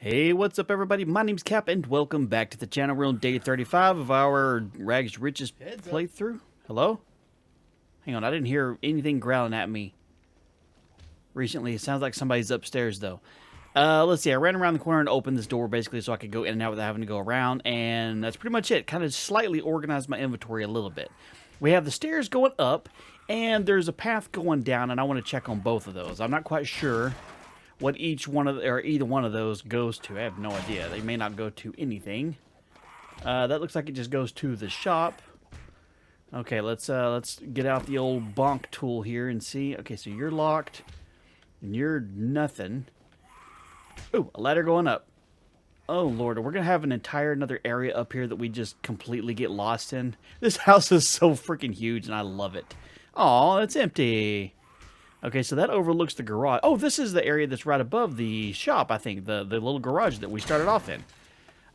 Hey, what's up everybody? My name's Cap and welcome back to the channel. We're on day 35 of our Rags to Riches playthrough. Hello? Hang on, I didn't hear anything growling at me recently. It sounds like somebody's upstairs though. Let's see, I ran around the corner and opened this door basically so I could go in and out without having to go around, and that's pretty much it. Kind of slightly organized my inventory a little bit. We have the stairs going up and there's a path going down, and I want to check on both of those. I'm not quite sure what each one of or either one of those goes to. I have no idea. They may not go to anything. That looks like it just goes to the shop. Okay, let's get out the old bonk tool here and see. Okay, so you're locked and you're nothing. Ooh, a ladder going up. Oh lord, we're gonna have an entire another area up here that we just completely get lost in. This house is so freaking huge and I love it. Aw, it's empty. Okay, so that overlooks the garage. Oh, this is the area that's right above the shop, I think. The little garage that we started off in.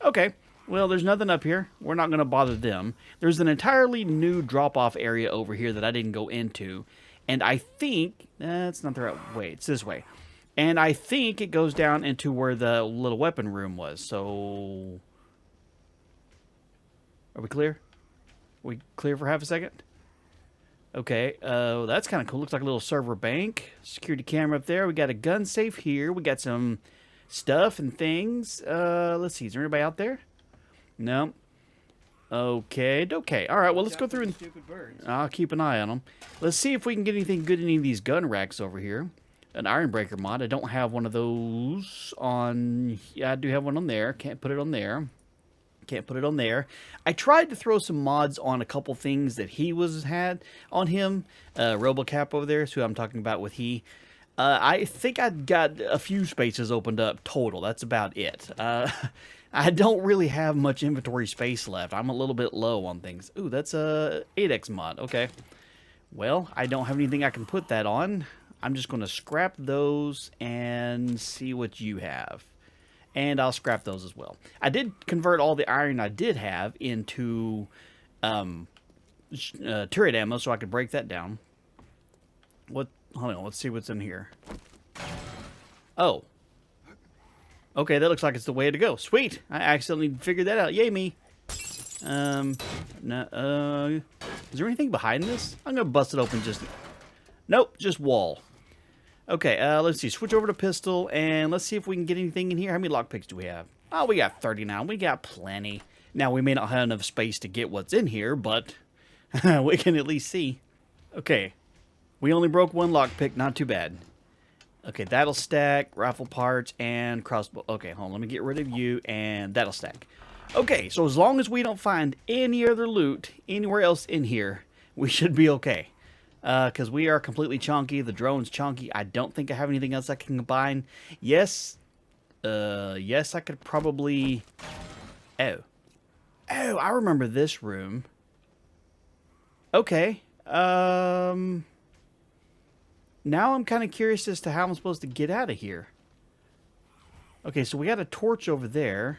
Okay, well, there's nothing up here. We're not going to bother them. There's an entirely new drop-off area over here that I didn't go into. And I think... That's not the right way. It's this way. And I think it goes down into where the little weapon room was. So... Are we clear? Are we clear for half a second? Okay, that's kind of cool. Looks like a little server bank. Security camera up there. We got a gun safe here. We got some stuff and things. Let's see. Is there anybody out there? No. Okay. All right, well, let's go through and... I'll keep an eye on them. Let's see if we can get anything good in any of these gun racks over here. An iron breaker mod. I don't have one of those on... Yeah, I do have one on there. Can't put it on there. Can't put it on there. I tried to throw some mods on a couple things that he had on him. RoboCap over there is who I'm talking about with he. I think I got a few spaces opened up total. That's about it. I don't really have much inventory space left. I'm a little bit low on things. Ooh, that's a 8x mod. Okay. Well, I don't have anything I can put that on. I'm just going to scrap those and see what you have. And I'll scrap those as well. I did convert all the iron I did have into turret ammo so I could break that down. Hold on, let's see what's in here. Oh. Okay, that looks like it's the way to go. Sweet! I accidentally figured that out. Yay me! Is there anything behind this? I'm gonna bust it open just... Nope, just wall. Okay, let's see. Switch over to pistol, and let's see if we can get anything in here. How many lockpicks do we have? Oh, we got 39. We got plenty. Now, we may not have enough space to get what's in here, but we can at least see. Okay, we only broke one lockpick. Not too bad. Okay, that'll stack. Rifle parts and crossbow. Okay, hold on. Let me get rid of you, and that'll stack. Okay, so as long as we don't find any other loot anywhere else in here, we should be okay. Because we are completely chunky. The drone's chunky. I don't think I have anything else I can combine. Yes. Yes, I could probably... Oh, I remember this room. Okay. Now I'm kind of curious as to how I'm supposed to get out of here. Okay, so we got a torch over there.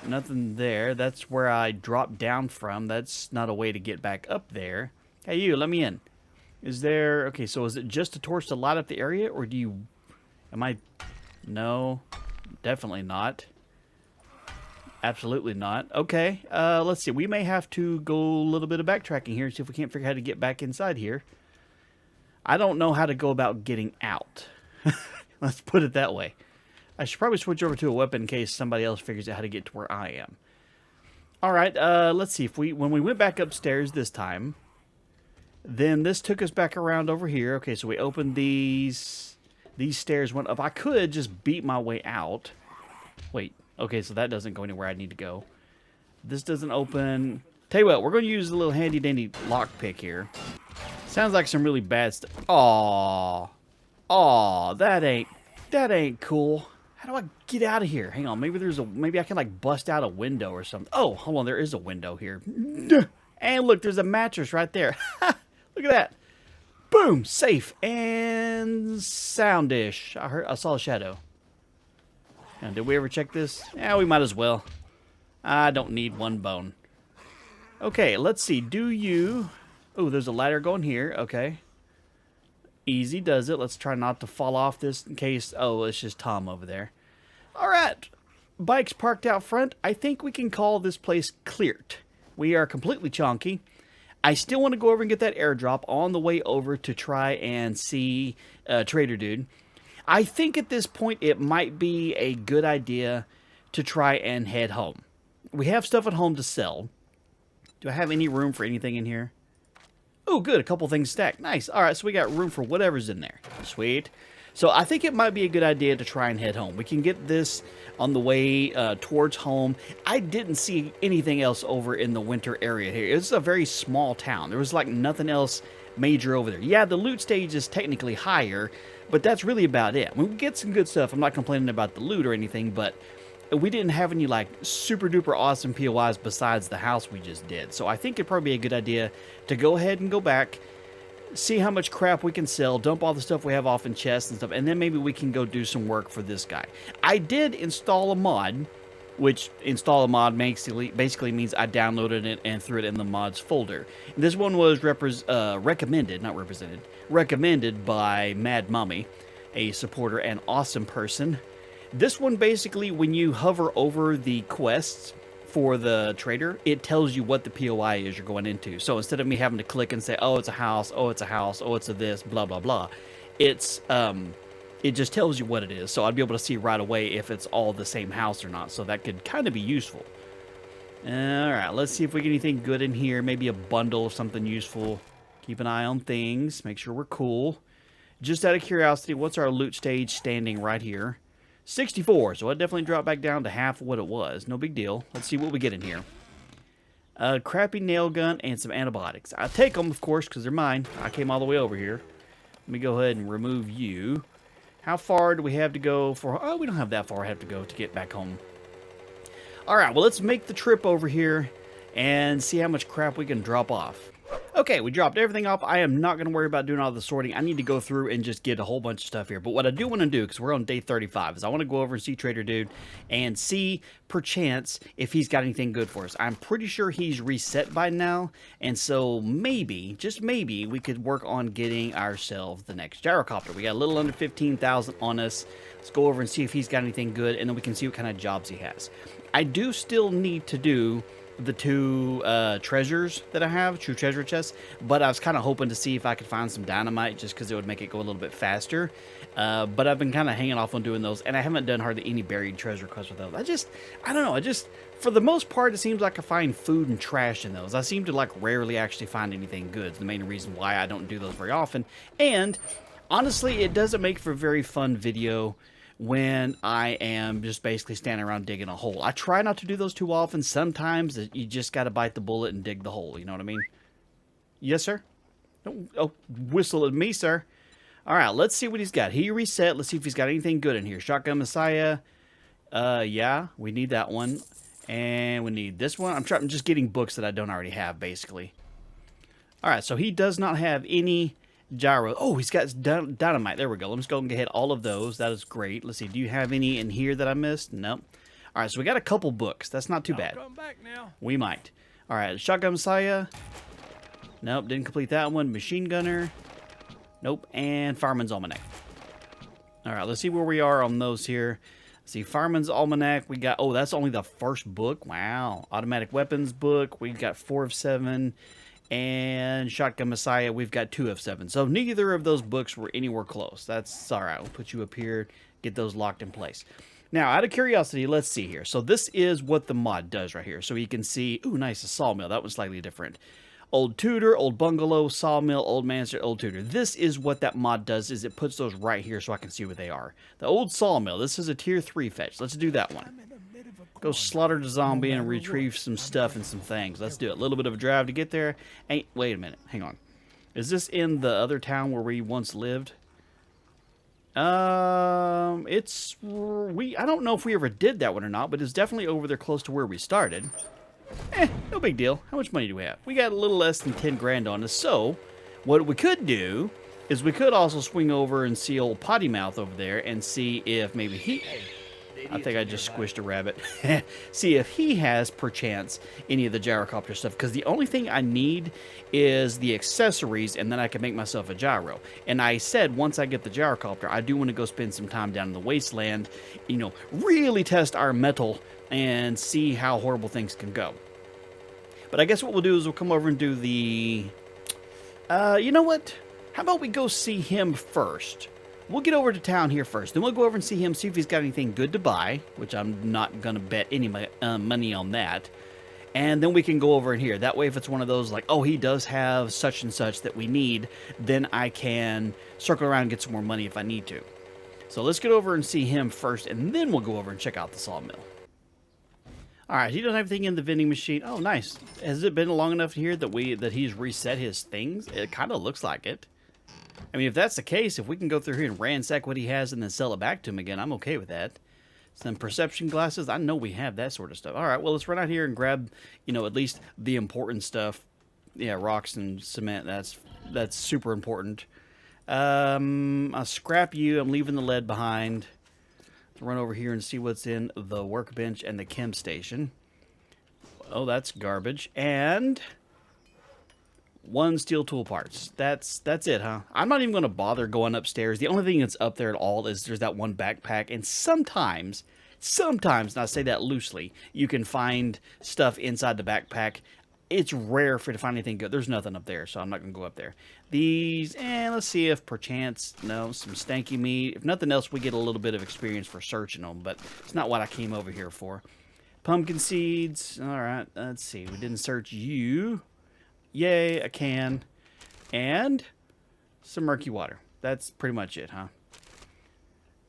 Nothing there. That's where I dropped down from. That's not a way to get back up there. Hey, you, let me in. Is there... Okay, so is it just a torch to light up the area, or do you... Am I... No. Definitely not. Absolutely not. Okay, let's see. We may have to go a little bit of backtracking here and see if we can't figure out how to get back inside here. I don't know how to go about getting out. Let's put it that way. I should probably switch over to a weapon in case somebody else figures out how to get to where I am. Alright, let's see. When we went back upstairs this time, then this took us back around over here. Okay, so we opened these stairs went up. I could just beat my way out. Wait, okay, so that doesn't go anywhere I need to go. This doesn't open. Tell you what, we're going to use a little handy-dandy lockpick here. Sounds like some really bad stuff. Aww. Aww, that ain't cool. How do I get out of here? Hang on, maybe I can like bust out a window or something. Oh, hold on, there is a window here. And look, there's a mattress right there. Look at that. Boom, safe and soundish. I saw a shadow. And did we ever check this? Yeah, we might as well. I don't need one bone. Okay, let's see. Do you... Oh, there's a ladder going here. Okay. Easy does it. Let's try not to fall off this in case... Oh, it's just Tom over there. All right. Bikes parked out front. I think we can call this place cleared. We are completely chonky. I still want to go over and get that airdrop on the way over to try and see Trader Dude. I think at this point it might be a good idea to try and head home. We have stuff at home to sell. Do I have any room for anything in here? Oh, good. A couple things stacked. Nice. All right, so we got room for whatever's in there. Sweet. So I think it might be a good idea to try and head home. We can get this on the way towards home. I didn't see anything else over in the winter area here. It's a very small town. There was like nothing else major over there. Yeah, the loot stage is technically higher, but that's really about it. We get some good stuff. I'm not complaining about the loot or anything, but we didn't have any like super duper awesome POIs besides the house we just did. So I think it'd probably be a good idea to go ahead and go back, see how much crap we can sell, dump all the stuff we have off in chests and stuff, and then maybe we can go do some work for this guy. I did install a mod, which install a mod basically means I downloaded it and threw it in the mods folder. This one was recommended by Mad Mommy, a supporter and awesome person. This one basically, when you hover over the quests for the trader, it tells you what the POI is you're going into. So instead of me having to click and say, oh, it's a house, oh, it's a house, oh, it's a this, blah, blah, blah, it's it just tells you what it is. So I'd be able to see right away if it's all the same house or not. So that could kind of be useful. All right, let's see if we get anything good in here. Maybe a bundle of something useful. Keep an eye on things. Make sure we're cool. Just out of curiosity, what's our loot stage standing right here? 64, so it definitely dropped back down to half of what it was. No big deal. Let's see what we get in here. A crappy nail gun and some antibiotics. I take them, of course, because they're mine. I came all the way over here. Let me go ahead and remove you. How far do we have to go for... Oh, we don't have that far I have to go to get back home. All right, well, let's make the trip over here and see how much crap we can drop off. Okay, we dropped everything off. I am not going to worry about doing all the sorting. I need to go through and just get a whole bunch of stuff here. But what I do want to do, because we're on day 35, is I want to go over and see Trader Dude and see, perchance, if he's got anything good for us. I'm pretty sure he's reset by now, and so maybe, just maybe, we could work on getting ourselves the next gyrocopter. We got a little under 15,000 on us. Let's go over and see if he's got anything good, and then we can see what kind of jobs he has. I do still need to do the two treasures that I have, true treasure chests, but I was kind of hoping to see if I could find some dynamite just because it would make it go a little bit faster. But I've been kind of hanging off on doing those, and I haven't done hardly any buried treasure quests with those. I don't know, for the most part, it seems like I find food and trash in those. I seem to like rarely actually find anything good. It's the main reason why I don't do those very often. And honestly, it doesn't make for a very fun video when I am just basically standing around digging a hole. I try not to do those too often. Sometimes you just got to bite the bullet and dig the hole. You know what I mean? Yes, sir? Oh, whistle at me, sir. All right, let's see what he's got. He reset. Let's see if he's got anything good in here. Shotgun Messiah. Yeah, we need that one. And we need this one. I'm just getting books that I don't already have, basically. All right, so he does not have any gyro. Oh, he's got dynamite. There we go. Let's go and get all of those. That is great. Let's see. Do you have any in here that I missed? Nope. All right, so we got a couple books. That's not too bad. Come back now. We might. All right, Shotgun Messiah. Nope, didn't complete that one. Machine Gunner. Nope. And Fireman's Almanac. All right, let's see where we are on those here. Let's see, Fireman's Almanac. We got, oh, that's only the first book. Wow. Automatic Weapons book. We got 4 of 7. And Shotgun Messiah, we've got 2 of 7. So neither of those books were anywhere close. That's all right. We'll put you up here, get those locked in place. Now, out of curiosity, let's see here. So this is what the mod does right here. So you can see, ooh, nice, a sawmill. That was slightly different. Old Tudor, old bungalow, sawmill, old mansion, old Tudor. This is what that mod does, is it puts those right here so I can see what they are. The old sawmill, this is a tier 3 fetch. Let's do that one. Go slaughter the zombie and retrieve some stuff and some things. Let's do it. A little bit of a drive to get there. Hey, wait a minute. Hang on. Is this in the other town where we once lived? I don't know if we ever did that one or not, but it's definitely over there close to where we started. No big deal. How much money do we have? We got a little less than 10 grand on us. So, what we could do is we could also swing over and see old Potty Mouth over there and see if maybe he... I think I just squished a rabbit. See if he has, perchance, any of the gyrocopter stuff. Because the only thing I need is the accessories, and then I can make myself a gyro. And I said once I get the gyrocopter, I do want to go spend some time down in the wasteland, you know, really test our metal and see how horrible things can go. But I guess what we'll do is we'll come over and do the... you know what? How about we go see him first? We'll get over to town here first. Then we'll go over and see him, see if he's got anything good to buy, which I'm not going to bet any money on that. And then we can go over in here. That way, if it's one of those like, oh, he does have such and such that we need, then I can circle around and get some more money if I need to. So let's get over and see him first, and then we'll go over and check out the sawmill. All right, he doesn't have anything in the vending machine. Oh, nice. Has it been long enough here that he's reset his things? It kind of looks like it. I mean, if that's the case, if we can go through here and ransack what he has and then sell it back to him again, I'm okay with that. Some perception glasses. I know we have that sort of stuff. All right, well, let's run out here and grab, you know, at least the important stuff. Yeah, rocks and cement. That's super important. I'll scrap you. I'm leaving the lead behind. Let's run over here and see what's in the workbench and the chem station. Oh, that's garbage. And... one steel tool parts. That's it, huh? I'm not even going to bother going upstairs. The only thing that's up there at all is there's that one backpack. And sometimes, and I say that loosely, you can find stuff inside the backpack. It's rare for you to find anything good. There's nothing up there, so I'm not going to go up there. These, let's see if perchance, no, some stanky meat. If nothing else, we get a little bit of experience for searching them, but it's not what I came over here for. Pumpkin seeds. All right, let's see. We didn't search you. Yay, a can. And some murky water. That's pretty much it, huh?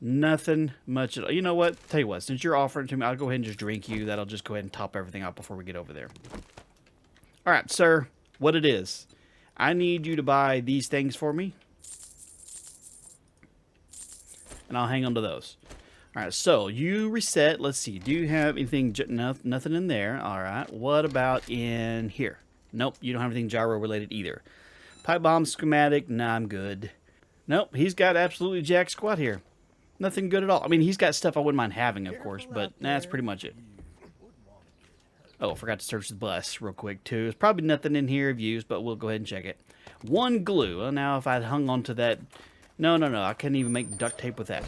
Nothing much at all. You know what? Tell you what, since you're offering it to me, I'll go ahead and just drink you. That'll just go ahead and top everything out before we get over there. All right, sir, what it is. I need you to buy these things for me. And I'll hang on to those. All right, so you reset. Let's see. Do you have anything? Nothing in there. All right. What about in here? Nope, you don't have anything gyro-related either. Pipe bomb schematic, nah, I'm good. Nope, he's got absolutely jack squat here. Nothing good at all. I mean, he's got stuff I wouldn't mind having, of course, but that's pretty much it. Oh, I forgot to search the bus real quick, too. There's probably nothing in here of use, but we'll go ahead and check it. One glue. Well, now, if I'd hung on to that... No, I couldn't even make duct tape with that.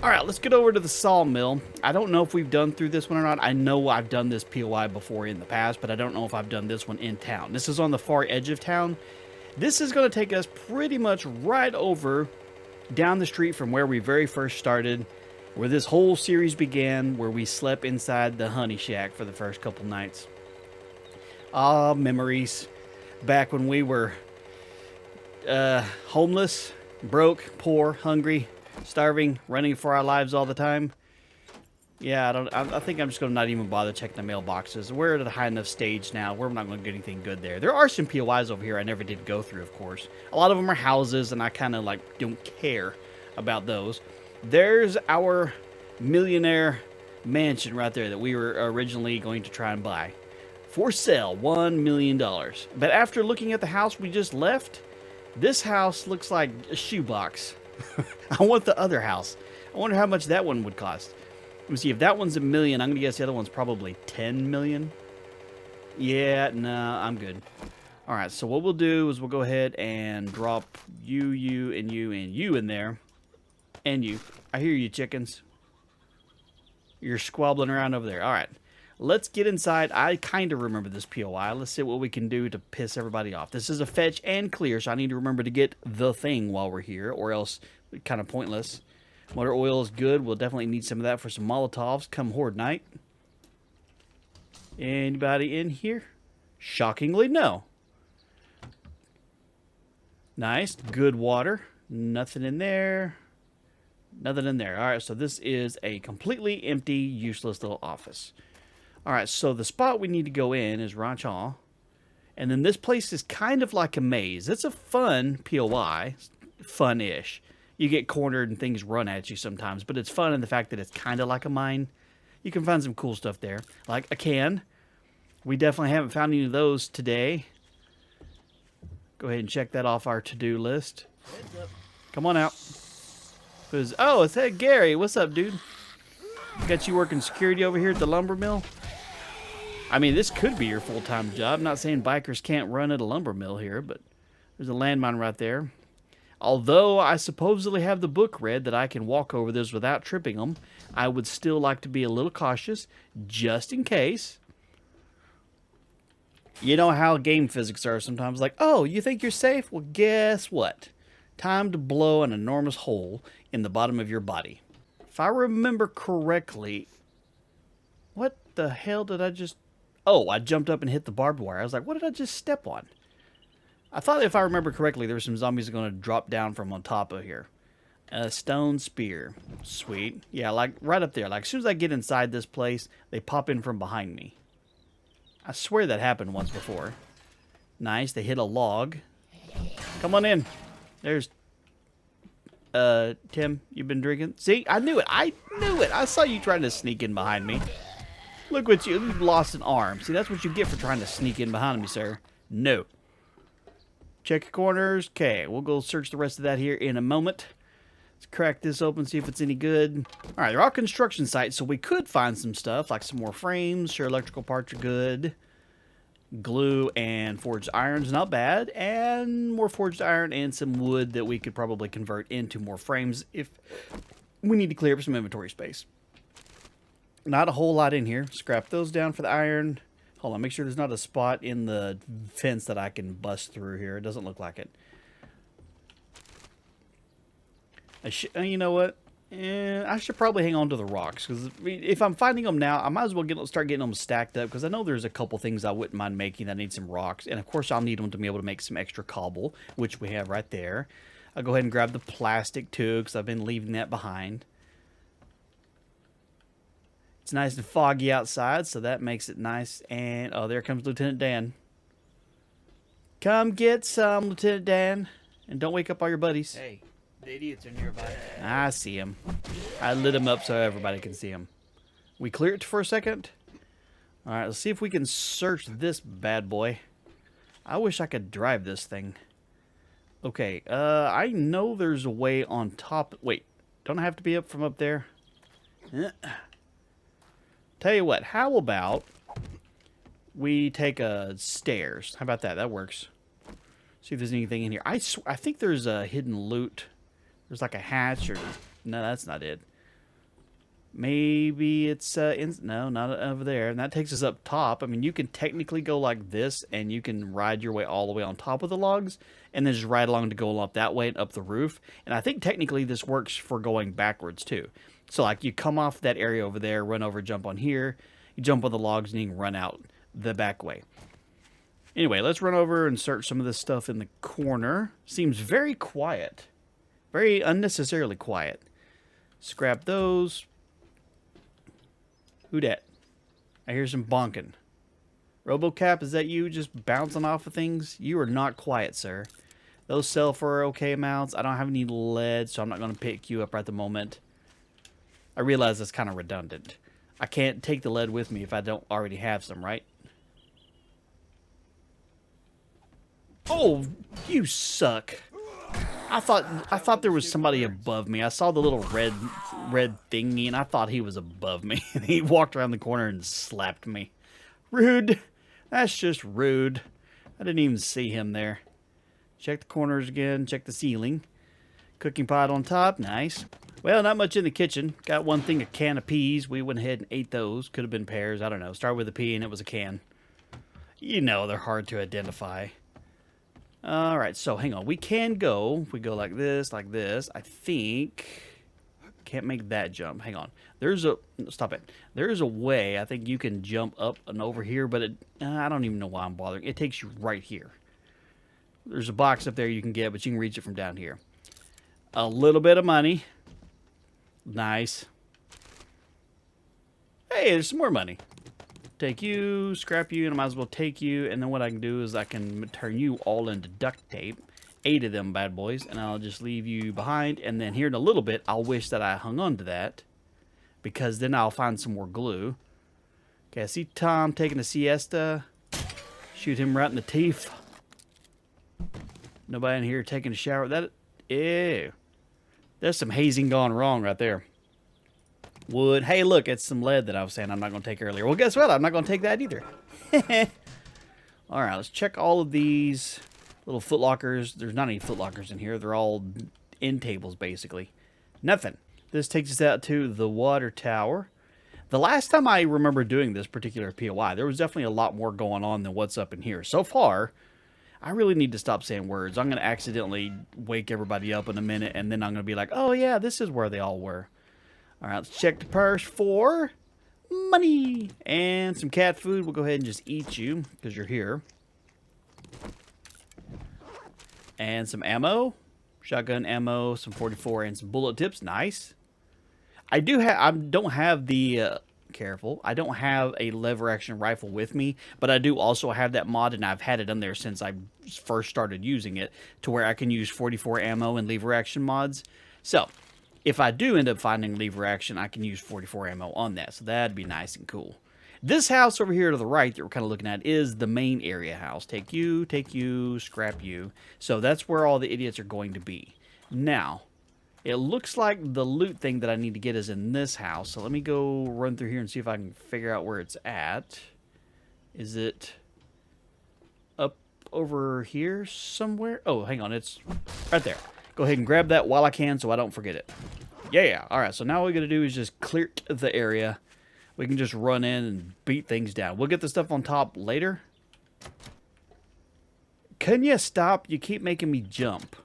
All right, let's get over to the sawmill. I don't know if we've done through this one or not. I know I've done this POI before in the past, but I don't know if I've done this one in town. This is on the far edge of town. This is going to take us pretty much right over down the street from where we very first started, where this whole series began, where we slept inside the honey shack for the first couple nights. Ah, memories. Back when we were homeless, broke, poor, hungry, starving, running for our lives all the time. Yeah, I think I'm just going to not even bother checking the mailboxes. We're at a high enough stage now where we're not going to get anything good there. There are some POIs over here I never did go through, of course. A lot of them are houses, and I kind of, like, don't care about those. There's our millionaire mansion right there that we were originally going to try and buy. For sale, $1 million. But after looking at the house we just left, this house looks like a shoebox. I want the other house. I wonder how much that one would cost. Let me see. If that one's $1 million, I'm going to guess the other one's probably $10 million. Yeah, no, I'm good. All right, so what we'll do is we'll go ahead and drop you, and you in there. And you. I hear you, chickens. You're squabbling around over there. All right. Let's get inside. I kind of remember this POI. Let's see what we can do to piss everybody off. This is a fetch and clear, so I need to remember to get the thing while we're here, or else it's kind of pointless. Motor oil is good. We'll definitely need some of that for some Molotovs come Horde night. Anybody in here? Shockingly, no. Nice. Good water. Nothing in there. Nothing in there. All right, so this is a completely empty, useless little office. All right, so the spot we need to go in is Ranch Hall. And then this place is kind of like a maze. It's a fun POI. Fun-ish. You get cornered and things run at you sometimes. But it's fun in the fact that it's kind of like a mine. You can find some cool stuff there. Like a can. We definitely haven't found any of those today. Go ahead and check that off our to-do list. Come on out. Oh, it's Gary. What's up, dude? Got you working security over here at the lumber mill? I mean, this could be your full-time job. I'm not saying bikers can't run at a lumber mill here, but there's a landmine right there. Although I supposedly have the book read that I can walk over this without tripping them, I would still like to be a little cautious, just in case. You know how game physics are sometimes, like, oh, you think you're safe? Well, guess what? Time to blow an enormous hole in the bottom of your body. If I remember correctly, what the hell did I just... Oh, I jumped up and hit the barbed wire. I was like, what did I just step on? I thought if I remember correctly, there were some zombies going to drop down from on top of here. A stone spear. Sweet. Yeah, like right up there. Like as soon as I get inside this place, they pop in from behind me. I swear that happened once before. Nice. They hit a log. Come on in. There's... Tim, you've been drinking? See? I knew it. I knew it. I saw you trying to sneak in behind me. Look what you've lost an arm. See, that's what you get for trying to sneak in behind me, sir. No. Check your corners. Okay, we'll go search the rest of that here in a moment. Let's crack this open, see if it's any good. All right, they're all construction sites, so we could find some stuff, like some more frames. Sure, electrical parts are good. Glue and forged iron's not bad. And more forged iron and some wood that we could probably convert into more frames if we need to clear up some inventory space. Not a whole lot in here. Scrap those down for the iron. Hold on, make sure there's not a spot in the fence that I can bust through here. It doesn't look like it. You know what? I should probably hang on to the rocks, because if I'm finding them now, I might as well start getting them stacked up, because I know there's a couple things I wouldn't mind making that need some rocks. And of course, I'll need them to be able to make some extra cobble, which we have right there. I'll go ahead and grab the plastic too, because I've been leaving that behind. It's nice and foggy outside, so that makes it nice. And, oh, there comes Lieutenant Dan. Come get some, Lieutenant Dan. And don't wake up all your buddies. Hey, the idiots are nearby. I see him. I lit him up so everybody can see him. We clear it for a second? All right, let's see if we can search this bad boy. I wish I could drive this thing. Okay, I know there's a way on top. Wait, don't I have to be up from up there? Tell you what, how about we take stairs? How about that? That works. See if there's anything in here. I think there's a hidden loot. There's like a hatch or... No, that's not it. Maybe it's... no, not over there. And that takes us up top. I mean, you can technically go like this, and you can ride your way all the way on top of the logs, and then just ride along to go up that way and up the roof. And I think technically this works for going backwards, too. So, like, you come off that area over there, run over, jump on here. You jump on the logs, and you can run out the back way. Anyway, let's run over and search some of this stuff in the corner. Seems very quiet. Very unnecessarily quiet. Scrap those. Who dat? I hear some bonking. RoboCap, is that you just bouncing off of things? You are not quiet, sir. Those sell for okay amounts. I don't have any lead, so I'm not going to pick you up right at the moment. I realize that's kind of redundant. I can't take the lead with me if I don't already have some, right? Oh, you suck. I thought there was somebody above me. I saw the little red thingy, and I thought he was above me. And he walked around the corner and slapped me. Rude. That's just rude. I didn't even see him there. Check the corners again. Check the ceiling. Cooking pot on top. Nice. Well, not much in the kitchen. Got one thing, a can of peas. We went ahead and ate those. Could have been pears. I don't know. Start with a P and it was a can. You know, they're hard to identify. All right, so hang on. We can go. If we go like this, I think... Can't make that jump. Hang on. There's a... Stop it. There's a way I think you can jump up and over here, but I don't even know why I'm bothering. It takes you right here. There's a box up there you can get, but you can reach it from down here. A little bit of money. Nice. Hey, there's some more money. Take you, scrap you, and I might as well take you. And then what I can do is I can turn you all into duct tape. 8 of them bad boys. And I'll just leave you behind. And then here in a little bit, I'll wish that I hung on to that. Because then I'll find some more glue. Okay, I see Tom taking a siesta. Shoot him right in the teeth. Nobody in here taking a shower. Ew. There's some hazing gone wrong right there. Wood. Hey, look, it's some lead that I was saying I'm not going to take earlier. Well, guess what? I'm not going to take that either. All right, let's check all of these little footlockers. There's not any footlockers in here. They're all end tables, basically. Nothing. This takes us out to the water tower. The last time I remember doing this particular POI, there was definitely a lot more going on than what's up in here. So far, I really need to stop saying words. I'm going to accidentally wake everybody up in a minute, and then I'm going to be like, oh, yeah, this is where they all were. All right, let's check the purse for money and some cat food. We'll go ahead and just eat you because you're here. And some ammo, shotgun ammo, some 44, and some bullet tips. Nice. I don't have the careful. I don't have a lever action rifle with me, but I do also have that mod, and I've had it in there since I first started using it, to where I can use 44 ammo and lever action mods. So if I do end up finding lever action, I can use 44 ammo on that. So that'd be nice and cool. This house over here to the right that we're kind of looking at is the main area house. Take you, scrap you. So that's where all the idiots are going to be. Now, it looks like the loot thing that I need to get is in this house. So let me go run through here and see if I can figure out where it's at. Is it up over here somewhere? Oh, hang on. It's right there. Go ahead and grab that while I can so I don't forget it. Yeah. All right. So now what we're going to do is just clear the area. We can just run in and beat things down. We'll get the stuff on top later. Can you stop? You keep making me jump.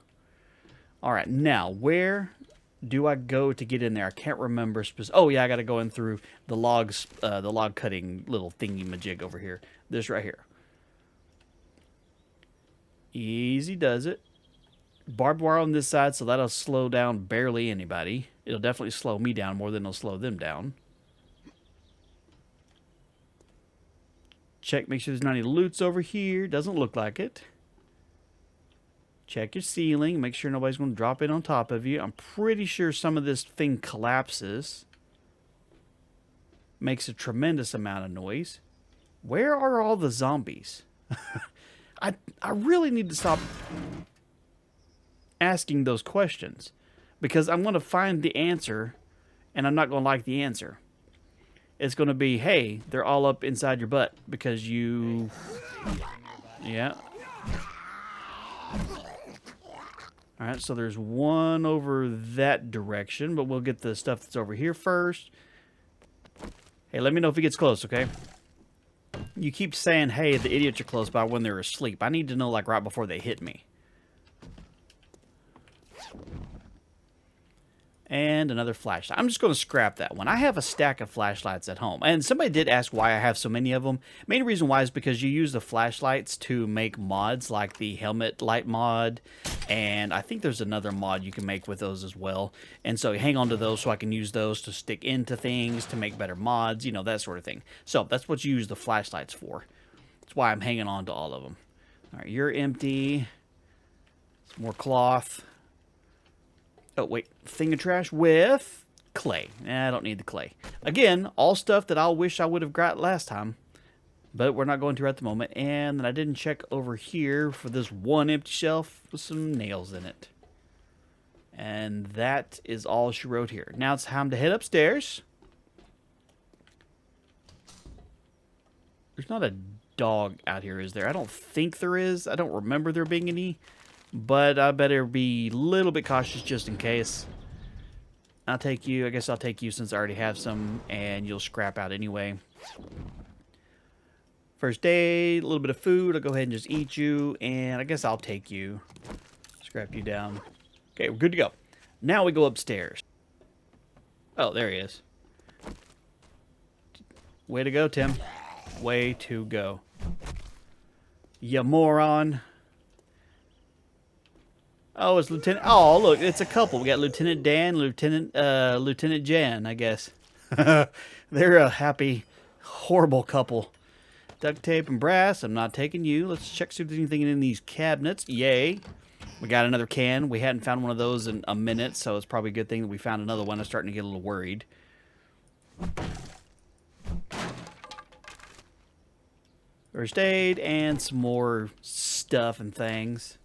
All right, now, where do I go to get in there? I can't remember. Oh, yeah, I got to go in through the logs, the log cutting little thingy-majig over here. This right here. Easy does it. Barbed wire on this side, so that'll slow down barely anybody. It'll definitely slow me down more than it'll slow them down. Check, make sure there's not any loots over here. Doesn't look like it. Check your ceiling. Make sure nobody's going to drop in on top of you. I'm pretty sure some of this thing collapses. Makes a tremendous amount of noise. Where are all the zombies? I really need to stop asking those questions. Because I'm going to find the answer, and I'm not going to like the answer. It's going to be, hey, they're all up inside your butt because you... Yeah. Alright, so there's one over that direction, but we'll get the stuff that's over here first. Hey, let me know if he gets close, okay? You keep saying, hey, the idiots are close by when they're asleep. I need to know, like, right before they hit me. And another flashlight. I'm just going to scrap that one. I have a stack of flashlights at home. And somebody did ask why I have so many of them. Main reason why is because you use the flashlights to make mods like the helmet light mod. And I think there's another mod you can make with those as well. And so hang on to those so I can use those to stick into things, to make better mods, you know, that sort of thing. So that's what you use the flashlights for. That's why I'm hanging on to all of them. All right, you're empty. Some more cloth. Oh, wait. Thing of trash with clay. I don't need the clay. Again, all stuff that I'll wish I would have got last time. But we're not going to at the moment. And then I didn't check over here for this one empty shelf with some nails in it. And that is all she wrote here. Now it's time to head upstairs. There's not a dog out here, is there? I don't think there is. I don't remember there being any. But I better be a little bit cautious just in case. I'll take you. I guess I'll take you since I already have some. And you'll scrap out anyway. First aid, a little bit of food. I'll go ahead and just eat you. And I guess I'll take you. Scrap you down. Okay, we're good to go. Now we go upstairs. Oh, there he is. Way to go, Tim. Way to go. You moron. Oh, it's Lieutenant... Oh, look, it's a couple. We got Lieutenant Dan, Lieutenant Jan, I guess. They're a happy, horrible couple. Duct tape and brass. I'm not taking you. Let's check see if there's anything in these cabinets. Yay. We got another can. We hadn't found one of those in a minute, so it's probably a good thing that we found another one. I'm starting to get a little worried. First aid and some more stuff and things.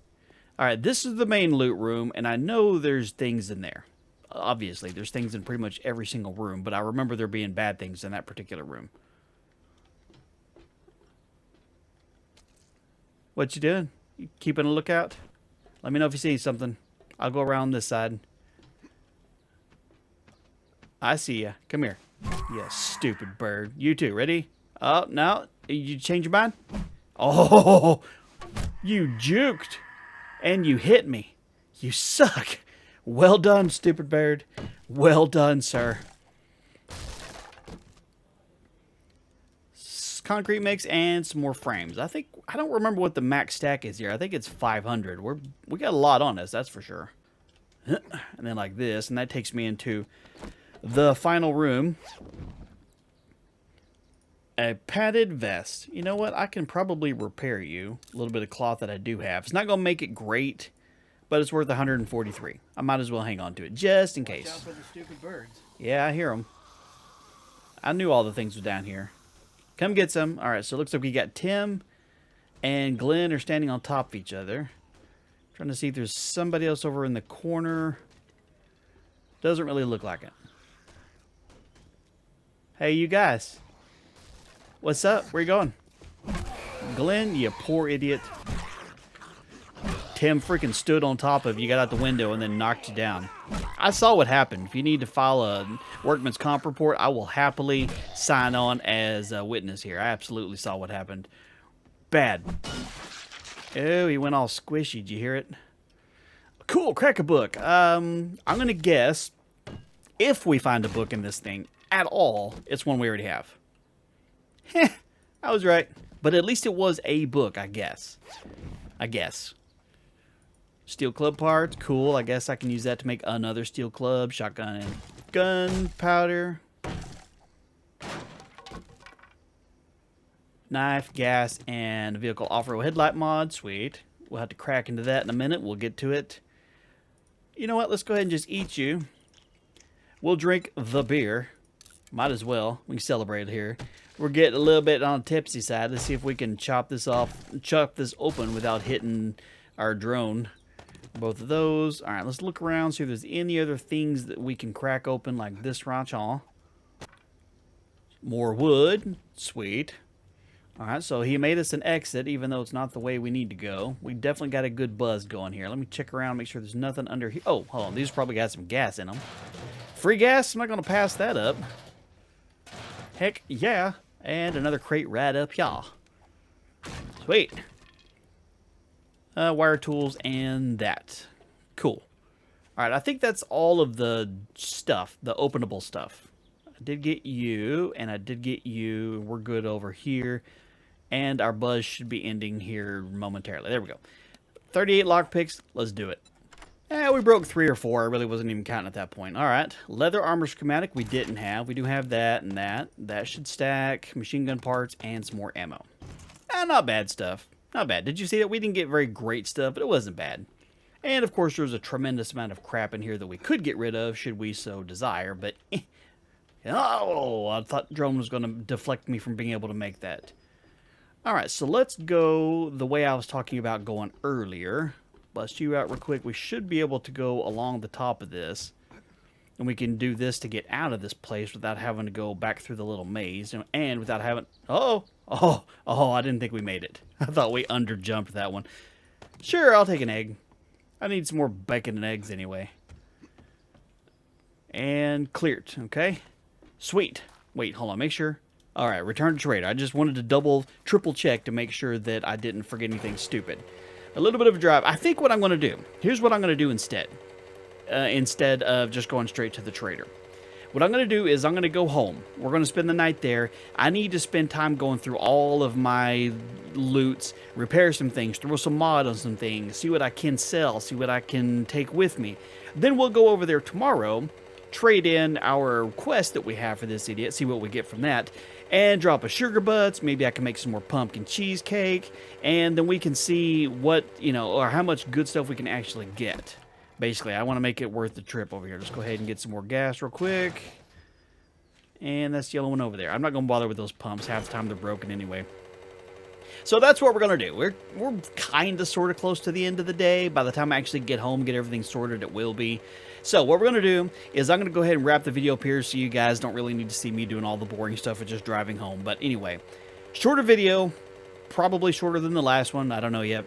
Alright, this is the main loot room, and I know there's things in there. obviously, there's things in pretty much every single room, but I remember there being bad things in that particular room. What you doing? You keeping a lookout? Let me know if you see something. I'll go around this side. I see ya. Come here. You stupid bird. You too. Ready? Oh, no. You change your mind? Oh, you juked. And you hit me. You suck. Well done, stupid bird. Well done, sir. Concrete mix and some more frames. I don't remember what the max stack is here. I think it's 500. We got a lot on us, that's for sure. And then like this, and that takes me into the final room. A padded vest. You know what? I can probably repair you. A little bit of cloth that I do have. It's not going to make it great, but it's worth 143. I might as well hang on to it just in case. Watch out for the stupid birds. Yeah, I hear them. I knew all the things were down here. Come get some. All right, so it looks like we got Tim and Glenn are standing on top of each other. Trying to see if there's somebody else over in the corner. Doesn't really look like it. Hey, you guys. What's up? Where you going? Glenn, you poor idiot. Tim freaking stood on top of you, got out the window, and then knocked you down. I saw what happened. If you need to file a workman's comp report, I will happily sign on as a witness here. I absolutely saw what happened. Bad. Oh, he went all squishy. Did you hear it? Cool, crack a book. I'm going to guess, if we find a book in this thing at all, it's one we already have. Heh, I was right. But at least it was a book, I guess. Steel club parts, cool. I guess I can use that to make another steel club. Shotgun and gunpowder. Knife, gas, and vehicle off-road headlight mod. Sweet. We'll have to crack into that in a minute. We'll get to it. You know what? Let's go ahead and just eat you. We'll drink the beer. Might as well. We can celebrate here. We're getting a little bit on the tipsy side. Let's see if we can chop this open without hitting our drone. Both of those. All right, let's look around, see if there's any other things that we can crack open like this ranch. More wood. Sweet. All right, so he made us an exit, even though it's not the way we need to go. We definitely got a good buzz going here. Let me check around, make sure there's nothing under here. Oh, hold on. These probably got some gas in them. Free gas? I'm not going to pass that up. Heck yeah. And another crate right up y'all. Sweet. Wire tools and that. Cool. Alright, I think that's all of the stuff, the openable stuff. I did get you, and I did get you. We're good over here. And our buzz should be ending here momentarily. There we go. 38 lockpicks. Let's do it. We broke 3 or 4. I really wasn't even counting at that point. Alright. Leather armor schematic we didn't have. We do have that and that. That should stack. Machine gun parts and some more ammo. Not bad stuff. Not bad. Did you see that? We didn't get very great stuff, but it wasn't bad. And, of course, there's a tremendous amount of crap in here that we could get rid of, should we so desire, but... Oh, I thought drone was going to deflect me from being able to make that. Alright, so let's go the way I was talking about going earlier. Bust you out real quick. We should be able to go along the top of this. And we can do this to get out of this place without having to go back through the little maze. And without having... Oh, I didn't think we made it. I thought we underjumped that one. Sure, I'll take an egg. I need some more bacon and eggs anyway. And cleared, okay? Sweet. Wait, hold on, make sure. Alright, return to trader. I just wanted to triple check to make sure that I didn't forget anything stupid. A little bit of a drive. I think what I'm going to do. Here's what I'm going to do instead. Instead of just going straight to the trader. What I'm going to do is I'm going to go home. We're going to spend the night there. I need to spend time going through all of my loots, repair some things, throw some mod on some things, see what I can sell, see what I can take with me. Then we'll go over there tomorrow, trade in our quest that we have for this idiot, see what we get from that, and drop a sugar butts. Maybe I can make some more pumpkin cheesecake, and then we can see what, or how much good stuff we can actually get. Basically, I want to make it worth the trip over here. Let's go ahead and get some more gas real quick. And that's the yellow one over there. I'm not going to bother with those pumps. Half the time they're broken anyway. So that's what we're going to do. We're kind of sort of close to the end of the day. By the time I actually get home, get everything sorted, it will be. So what we're going to do is I'm going to go ahead and wrap the video up here so you guys don't really need to see me doing all the boring stuff of just driving home. But anyway, shorter video, probably shorter than the last one. I don't know yet.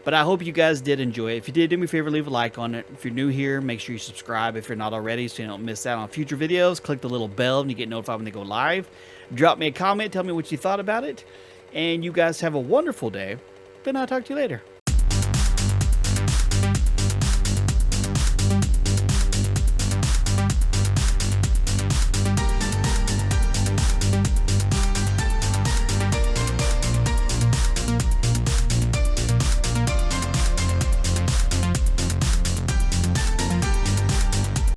But I hope you guys did enjoy it. If you did, do me a favor, leave a like on it. If you're new here, make sure you subscribe if you're not already so you don't miss out on future videos. Click the little bell and you get notified when they go live. Drop me a comment. Tell me what you thought about it. And you guys have a wonderful day. Then I'll talk to you later.